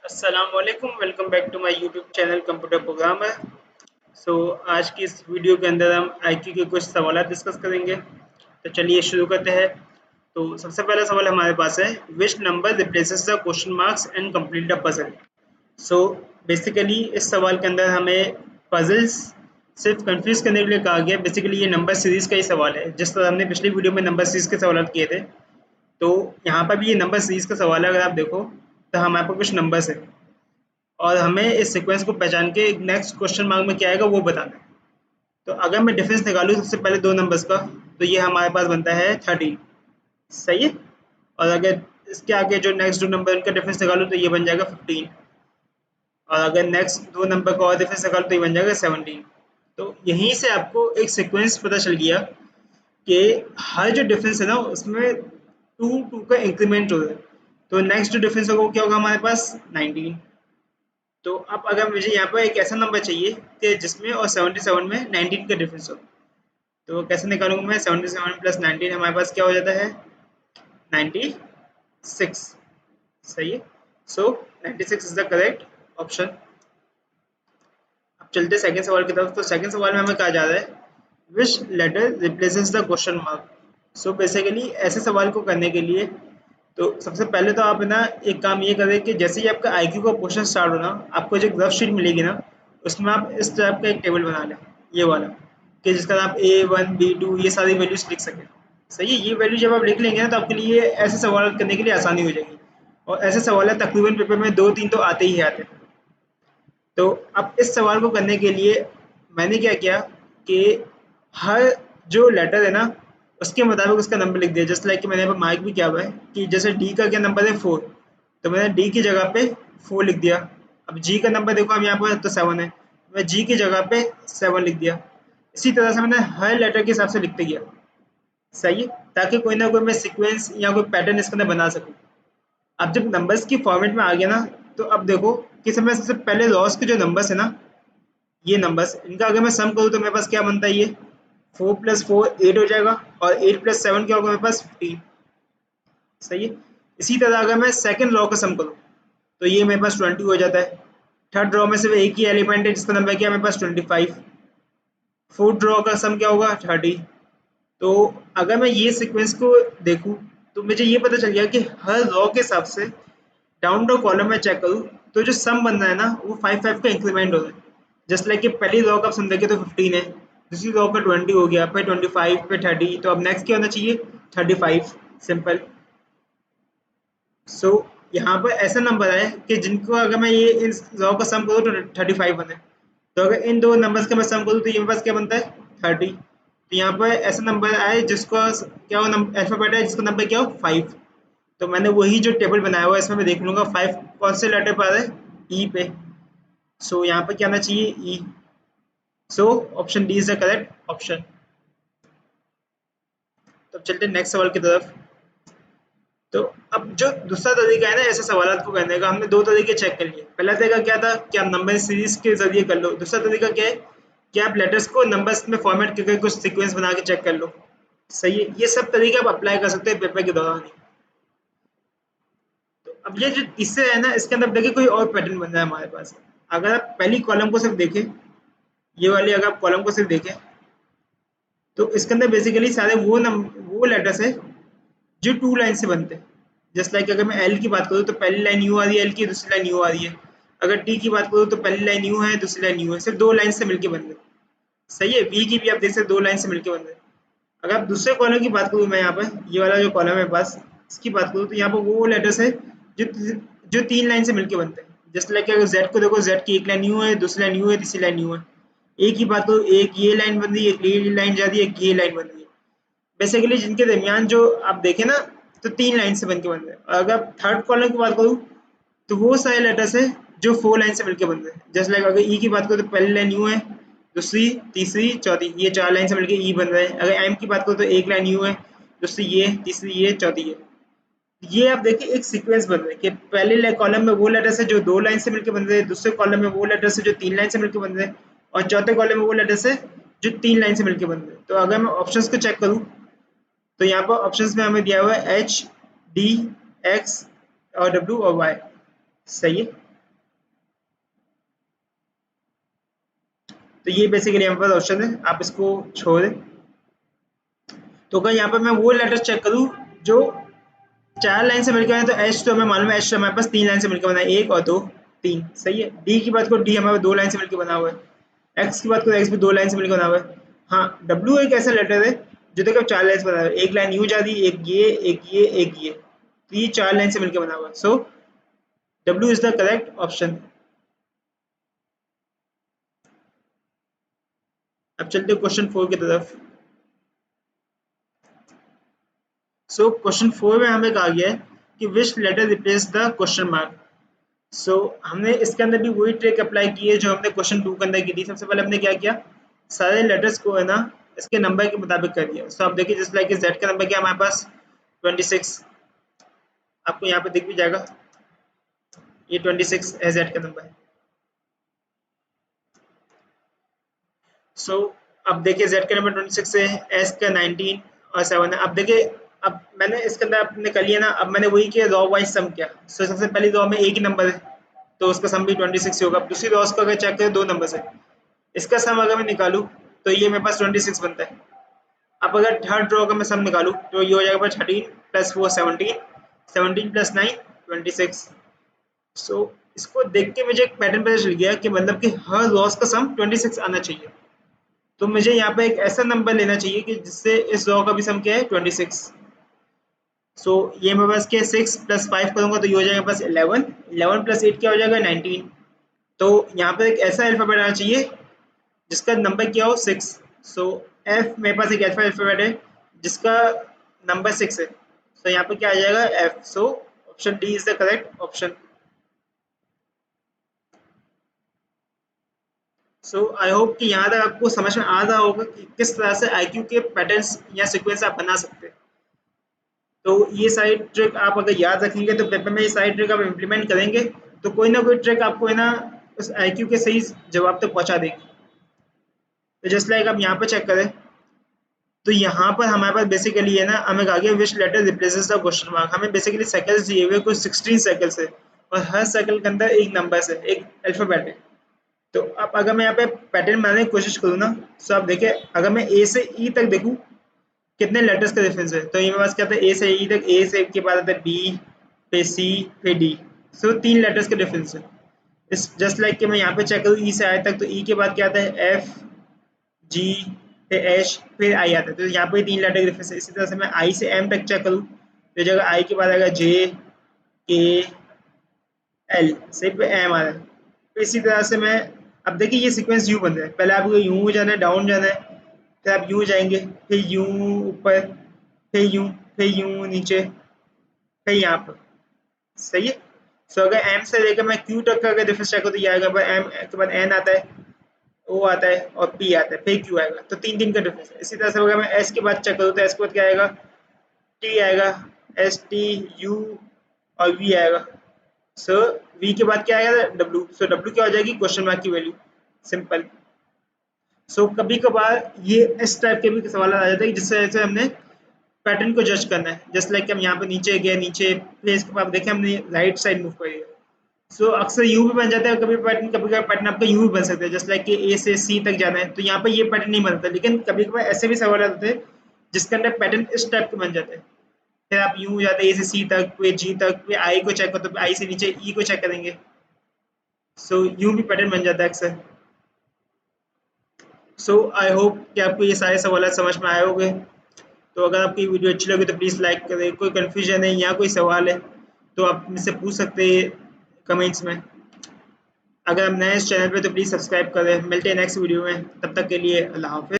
अस्सलामुअलैकुम, welcome back to my YouTube channel computer programmer. आज की इस वीडियो के अंदर हम आईक्यू के कुछ सवाल डिस्कस करेंगे। तो चलिए शुरू करते हैं। तो सबसे पहला सवाल हमारे पास है, which number replaces the question marks and complete the puzzle. So basically इस सवाल के अंदर हमें पजल्स सिर्फ कंफ्यूज करने के लिए कहा गया। बेसिकली ये नंबर सीरीज का ही सवाल है, जिस तरह हमने पिछली वीडियो में नंबर सीरीज के सवाल किए थे। तो यहाँ पर भी ये नंबर सीरीज का सवाल है। अगर आप देखो तो हमारे पास कुछ नंबर्स है और हमें इस सीक्वेंस को पहचान के नेक्स्ट क्वेश्चन मार्क में क्या आएगा वो बताना है। तो अगर मैं डिफरेंस निकालूँ सबसे पहले दो नंबर्स का, तो ये हमारे पास बनता है 13। सही है। और अगर इसके आगे जो नेक्स्ट दो नंबर उनका डिफरेंस निकालूँ तो ये बन जाएगा 15। और अगर नेक्स्ट दो नंबर का और डिफरेंस निकालूँ तो ये बन जाएगा 17। तो यहीं से आपको एक सीक्वेंस पता चल गया कि हर जो डिफरेंस है ना उसमें टू टू का इंक्रीमेंट हो रहा है। तो नेक्स्ट जो डिफरेंस होगा वो क्या होगा हमारे पास 19। तो अब अगर मुझे यहाँ पर एक ऐसा नंबर चाहिए कि जिसमें और 77 में 19 का डिफरेंस हो, तो कैसे निकालूंगा मैं? 77 प्लस 19 हमारे पास क्या हो जाता है? 96। सही है। सो 96 इज द करेक्ट ऑप्शन। अब चलते सेकंड सवाल की तरफ। तो सेकंड सवाल में हमें कहा जा रहा है, which letter replaces the question mark. So basically ऐसे सवाल को करने के लिए तो सबसे पहले तो आप है ना एक काम ये करें कि जैसे ही आपका आईक्यू का क्वेश्चन स्टार्ट हो ना, आपको जो ग्राफ शीट मिलेगी ना उसमें आप इस टाइप का एक टेबल बना लें, ये वाला, कि जिसका आप A1 B2 ये सारी वैल्यूज लिख सकें। सही है। ये वैल्यू जब आप लिख लेंगे ना तो आपके लिए ऐसे सवाल करने के लिए आसानी हो जाएगी। और ऐसे सवाल तकरीबन पेपर में दो तीन तो आते ही आते हैं। तो अब इस सवाल को करने के लिए मैंने क्या किया कि हर जो लेटर है ना उसके मुताबिक उसका नंबर लिख दिया। जस्ट लाइक कि मैंने यहाँ पर मार्क भी किया हुआ है कि जैसे डी का क्या नंबर है 4, तो मैंने डी की जगह पे 4 लिख दिया। अब जी का नंबर देखो हम यहाँ पर तो 7 है, मैं जी की जगह पे 7 लिख दिया। इसी तरह से मैंने हर लेटर के हिसाब से लिखते गया। सही है। ताकि कोई ना कोई मैं सीक्वेंस या कोई पैटर्न इसके अंदर बना सकूँ। अब जब नंबर्स की फॉर्मेट में आ गया ना, तो अब देखो कि समय सबसे पहले लॉस के जो नंबर्स है ना, ये नंबर्स इनका अगर मैं सम करूँ तो मेरे पास क्या बनता है? ये 4 + 4 8 हो जाएगा और 8 + 7 क्या होगा मेरे पास? 15। सही है। इसी तरह अगर मैं सेकंड लॉ का सम करूँ तो ये मेरे पास 20 हो जाता है। थर्ड ड्रॉ में सिर्फ एक ही एलिमेंट है जिसका नंबर क्या है मेरे पास? 25। फोर्थ ड्रॉ का सम क्या होगा? 30। तो अगर मैं ये सीक्वेंस को देखूं तो मुझे ये पता चल गया कि हर रॉ के हिसाब से डाउन द कॉलम में चेक करूँ तो जो सम बन रहा है ना वो 5 का इंक्रीमेंट हो रहा है। जस्ट लाइक कि पहली रॉ का सम देखे तो 15 है, दूसरी रॉ का 20 हो गया, फिर 25, फिर 30, तो अब नेक्स्ट क्या होना चाहिए? 35। सिंपल। सो यहाँ पर ऐसा नंबर है कि जिनको अगर मैं ये इस रॉ का सम करूँ तो 35 बने। तो अगर इन दो नंबर्स का मैं सम करूँ तो ये मेरे पास क्या बनता है? 30। तो यहाँ पर ऐसा नंबर आए जिसका क्या हो, अल्फाबेट है जिसका नंबर क्या हो? 5। तो मैंने वही जो टेबल बनाया हुआ है इसमें मैं देख लूंगा 5 कौन से लेटर पर आ रहा है? ई पे। सो यहाँ पर क्या आना चाहिए? E. So option D is the correct option. तो अब चलते हैं नेक्स्ट सवाल की तरफ। तो अब जो दूसरा तरीका है ना ऐसे सवाल को करने का, हमने दो तरीके चेक कर लिए। पहला तरीका क्या था कि आप नंबर सीरीज के जरिए कर लो। दूसरा तरीका क्या है कि आप लेटर्स को नंबर्स में फॉर्मेट करके कुछ सीक्वेंस बना के चेक कर लो। सही है। ये सब तरीके आप अप्लाई कर सकते हैं पेपर के दौरान ही। तो अब ये जो इससे है ना इसके अंदर देखिए कोई और पैटर्न बन रहा है हमारे पास। अगर आप पहली कॉलम को सिर्फ देखें, ये वाली अगर आप कॉलम को सिर्फ देखें तो इसके अंदर बेसिकली सारे वो लेटर्स है जो टू लाइन से बनते हैं। जस्ट लाइक अगर मैं एल की बात करूँ तो पहली लाइन यू आ रही है, एल की दूसरी लाइन यू आ रही है। अगर टी की बात करूँ तो पहली लाइन यू है, दूसरी लाइन यू है, सिर्फ दो लाइन से मिलकर बन रहे। सही है। वी की भी आप देख सकते दो लाइन से मिलकर बन रहे। अगर आप दूसरे कॉलम की बात करूँ मैं यहाँ पर ये वाला जो कॉलम है पास इसकी बात करूँ तो यहाँ पर वो लेटर्स है जो जो तीन लाइन से मिलकर बनते हैं। जस्ट लाइक अगर जेड को देखो, जेड की एक लाइन यू है, दूसरी लाइन यू है, तीसरी लाइन यू है। एक की बात करूँ, एक ये लाइन बन रही है, एक ये लाइन जा रही है, एक ये लाइन बन रही है। बेसिकली जिनके दरमियान जो आप देखें ना तो तीन लाइन से बन के बन रहे हैं। और अगर थर्ड कॉलम की बात करूँ तो वो सारे लेटर्स है जो फोर लाइन से मिलकर बन रहे हैं। जस्ट लाइक अगर ई की बात करूँ तो पहली लाइन यू है, दूसरी, तीसरी, चौथी, ये चार लाइन से मिलकर ई बन रहा है। अगर एम की बात करूँ तो एक लाइन यू है, दूसरी ये, तीसरी ये, चौथी ये। ये आप देखिए एक सीक्वेंस बन रहा है कि पहले कॉलम में वो लेटर्स है जो दो लाइन से मिलकर बन रहे हैं, दूसरे कॉलम में वो लेटर्स है जो तीन लाइन से मिलकर बन रहे हैं, और चौथे कॉलम में वो लेटर्स है जो तीन लाइन से मिलकर बन रहे हैं। तो अगर मैं ऑप्शंस को चेक करूँ तो यहाँ पर ऑप्शंस में हमें दिया हुआ है एच, डी, एक्स और डब्ल्यू और वाई। सही है। तो ये बेसिकली हमारे पास ऑप्शन है, आप इसको छोड़ दें। तो अगर यहाँ पर मैं वो लेटर चेक करूँ जो 4 लाइन से मिलकर बना, तो एच तो हमें मालूम है, एच तो हमारे पास 3 लाइन से मिलकर बना है, 1 और 2, 3, सही है। डी की बात करो, डी हमारे 2 लाइन से मिलकर बना हुआ है। एक्स की बात करो, एक्स भी 2 लाइन से मिलकर बना हुआ है। हाँ, डब्ल्यू एक ऐसा लेटर है जो देखो 4 लाइन से बना हुआ है, एक लाइन यूं जा रही, एक ये, एक ये, एक ये, तो ये 4 लाइन से मिलकर बना हुआ है। So W is the correct option. अब चलते क्वेश्चन 4 की तरफ। सो क्वेश्चन 4 में हमें कहा गया है कि which letter replace the question mark. So हमने इसके अंदर भी वही ट्रिक अप्लाई की है जो हमने क्वेश्चन 2 के अंदर की थी। सबसे पहले हमने क्या किया, सारे लेटर्स को है ना इसके नंबर के मुताबिक कर दिया। सो आप देखिए, जिस लाइक जेड का नंबर क्या हमारे पास 26, आपको यहाँ पे दिख भी जाएगा, ये 26 है जेड का नंबर। सो अब देखिए जेड का नंबर 26 है, एस का 19 और 7 है। अब देखिए, अब मैंने इसके अंदर आपने कर लिया ना, अब मैंने वही किया, रॉ वाइज सम किया। सो सबसे पहली रॉ में एक ही नंबर है तो उसका सम भी 26 ही होगा। अब दूसरी रॉ को अगर चेक करें, 2 नंबर है, इसका सम अगर मैं निकालूं तो ये मेरे पास 26 बनता है। अब अगर थर्ड रो का मैं सम निकालूं तो ये हो जाएगा 13 प्लस 4 17, 17 प्लस 9 26। सो इसको देख के मुझे एक पैटर्न पता चल गया कि मतलब कि हर रॉस का सम 26 आना चाहिए। तो मुझे यहाँ पे एक ऐसा नंबर लेना चाहिए कि जिससे इस रॉ का भी सम क्या है 26। सो ये मेरे पास क्या है, 6 प्लस 5 करूंगा तो ये हो जाएगा पास 11, 11 प्लस 8 क्या हो जाएगा 19। तो यहाँ पर एक ऐसा अल्फाबेट आना चाहिए जिसका नंबर क्या हो 6। सो एफ मेरे पास एक ऐसा अल्फाबेट है जिसका नंबर 6 है। सो यहाँ पे क्या आ जाएगा F. So option D is the correct option. So I hope कि यहाँ तक आपको समझ में आ रहा होगा कि किस तरह से आईक्यू के पैटर्न्स या सीक्वेंस आप बना सकते हैं। तो ये सारी ट्रिक आप अगर याद रखेंगे तो पेपर में ये सारी ट्रिक आप इम्प्लीमेंट करेंगे तो कोई ना कोई ट्रिक आपको है ना उस आईक्यू के सही जवाब तक पहुंचा देगी। तो जस्ट लाइक आप यहाँ पे चेक करें, तो यहाँ पर हमारे पास बेसिकली है ना, हमें कहा गया which letter replaces the question mark. हमें बेसिकली साइकिल्स दिए हुए कुछ 16 साइकिल्स है और हर साइकिल के अंदर एक नंबर है, एक अल्फाबेट है। तो अब अगर मैं यहाँ पे पैटर्न बनाने की कोशिश करूँ ना, तो आप देखिए अगर मैं ए से ई तक देखूँ कितने लेटर्स का डिफरेंस है, तो ये मेरे पास क्या था, ए से ई तक, ए से के बाद आता है बी, फिर सी, फिर डी। सो 3 लेटर्स का डिफरेंस है। इस जस्ट लाइक कि मैं यहाँ पे चेक करूँ ई से आई तक, तो ई के बाद क्या आता है एफ, जी, फिर एच, फिर आई आता है। तो यहाँ पे 3 लेटर डिफरेंस है। इसी तरह से मैं आई से एम तक चेक करूँ तो जगह आई के बाद आएगा जे, के, एल, सिर्फ एम आ रहा है। तो इसी तरह से मैं, अब देखिए ये सीक्वेंस यू बन रहा है, पहले आपको यूं जाना है, डाउन जाना है, फिर आप यूं जाएंगे, फिर यूं ऊपर, फिर यूं नीचे, फिर यहाँ पर, सही है। सो अगर एम से लेकर मैं क्यू तक का अगर डिफरेंस चेक करूँ तो ये आएगा, एम के बाद एन आता है, ओ आता है और पी आता है, फिर क्यू आएगा। तो 3 का डिफरेंस है। इसी तरह से अगर मैं एस के बाद चेक करूँ तो एस के बाद क्या आएगा, टी आएगा, एस टी यू और वी आएगा। सो वी के बाद क्या आएगा डब्ल्यू। सो डब्ल्यू क्या हो जाएगी, क्वेश्चन मार्क की वैल्यू, सिंपल। सो कभी कभार ये इस टाइप के भी सवाल आ जाते हैं जिससे जैसे हमने पैटर्न को जज करना है। जस्ट लाइक हम यहाँ पे नीचे गए, नीचे फिर इसके बाद देखें हमने राइट साइड मूव करी है। सो अक्सर यू भी बन जाता है, कभी पैटर्न, कभी कभी पैटर्न आपका यू भी बन सकता है। जस्ट लाइक कि ए से सी तक जाना है तो यहाँ पे ये पैटर्न नहीं बनता, लेकिन कभी कभार ऐसे भी सवाल आते हैं जिसके अंदर पैटर्न इस टाइप के बन जाते हैं। फिर आप यू जाते हैं ए से सी तक, फिर जी तक, फिर आई को चेक करो तो आई से नीचे ई को चेक करेंगे। सो यू भी पैटर्न बन जाता है अक्सर। सो आई होप कि आपको ये सारे सवाल समझ में आए होंगे। तो अगर आपकी वीडियो अच्छी लगी तो प्लीज़ लाइक करें। कोई कन्फ्यूजन है या कोई सवाल है तो आप मुझसे पूछ सकते हैं कमेंट्स में। अगर आप नए इस चैनल पे तो प्लीज़ सब्सक्राइब करें। मिलते हैं नेक्स्ट वीडियो में, तब तक के लिए अल्लाह हाफ़िज़।